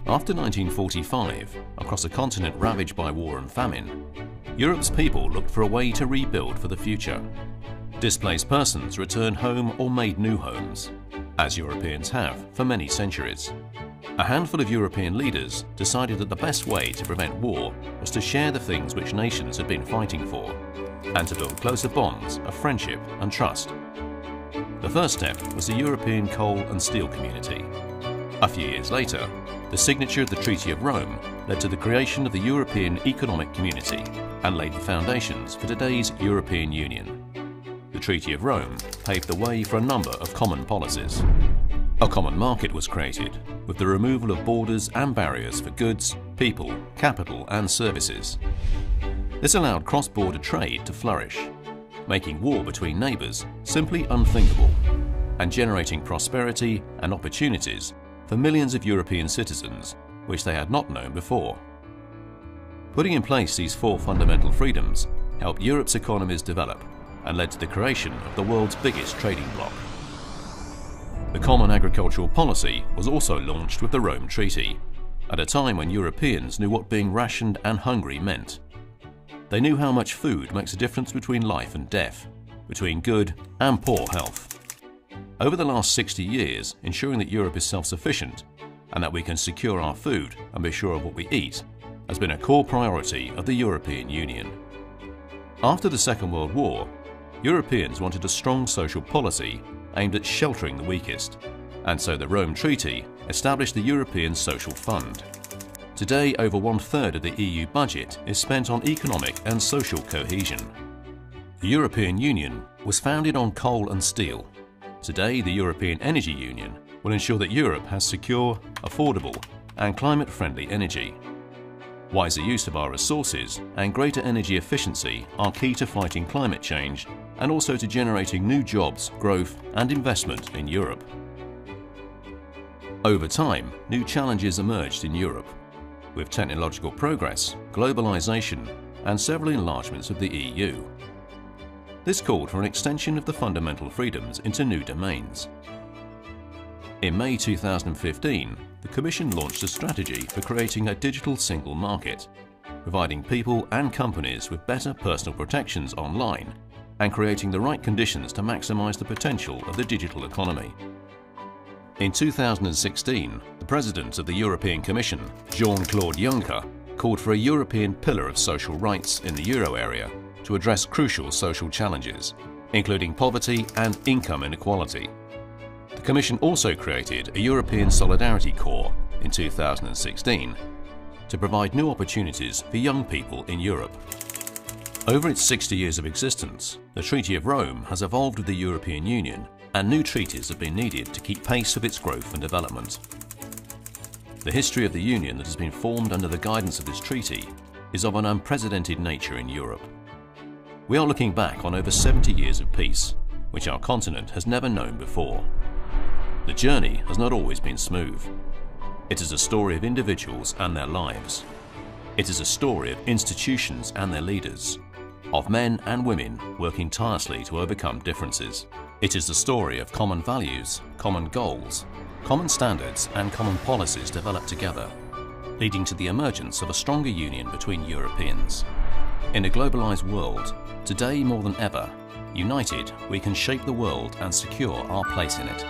After 1945, across a continent ravaged by war and famine, Europe's people looked for a way to rebuild for the future. Displaced persons returned home or made new homes, as Europeans have for many centuries. A handful of European leaders decided that the best way to prevent war was to share the things which nations had been fighting for, and to build closer bonds of friendship and trust. The first step was the European Coal and Steel Community. A few years later, the signature of the Treaty of Rome led to the creation of the European Economic Community and laid the foundations for today's European Union. The Treaty of Rome paved the way for a number of common policies. A common market was created, with the removal of borders and barriers for goods, people, capital and services. This allowed cross-border trade to flourish, making war between neighbours simply unthinkable, and generating prosperity and opportunities for millions of European citizens which they had not known before. Putting in place these four fundamental freedoms helped Europe's economies develop and led to the creation of the world's biggest trading bloc. The Common Agricultural Policy was also launched with the Rome Treaty, at a time when Europeans knew what being rationed and hungry meant. They knew how much food makes a difference between life and death, between good and poor health. Over the last 60 years, ensuring that Europe is self-sufficient and that we can secure our food and be sure of what we eat has been a core priority of the European Union. After the Second World War, Europeans wanted a strong social policy aimed at sheltering the weakest, and so the Rome Treaty established the European Social Fund. Today, over 1/3 of the EU budget is spent on economic and social cohesion. The European Union was founded on coal and steel. Today, the European Energy Union will ensure that Europe has secure, affordable and climate-friendly energy. Wiser use of our resources and greater energy efficiency are key to fighting climate change and also to generating new jobs, growth and investment in Europe. Over time, new challenges emerged in Europe, with technological progress, globalization and several enlargements of the EU. This called for an extension of the fundamental freedoms into new domains. In May 2015, the Commission launched a strategy for creating a digital single market, providing people and companies with better personal protections online and creating the right conditions to maximize the potential of the digital economy. In 2016, the President of the European Commission, Jean-Claude Juncker, called for a European pillar of social rights in the euro area to address crucial social challenges, including poverty and income inequality. The Commission also created a European Solidarity Corps in 2016 to provide new opportunities for young people in Europe. Over its 60 years of existence, the Treaty of Rome has evolved with the European Union, and new treaties have been needed to keep pace with its growth and development. The history of the Union that has been formed under the guidance of this treaty is of an unprecedented nature in Europe. We are looking back on over 70 years of peace, which our continent has never known before. The journey has not always been smooth. It is a story of individuals and their lives. It is a story of institutions and their leaders, of men and women working tirelessly to overcome differences. It is the story of common values, common goals, common standards and common policies developed together, leading to the emergence of a stronger union between Europeans. In a globalized world, today more than ever, united we can shape the world and secure our place in it.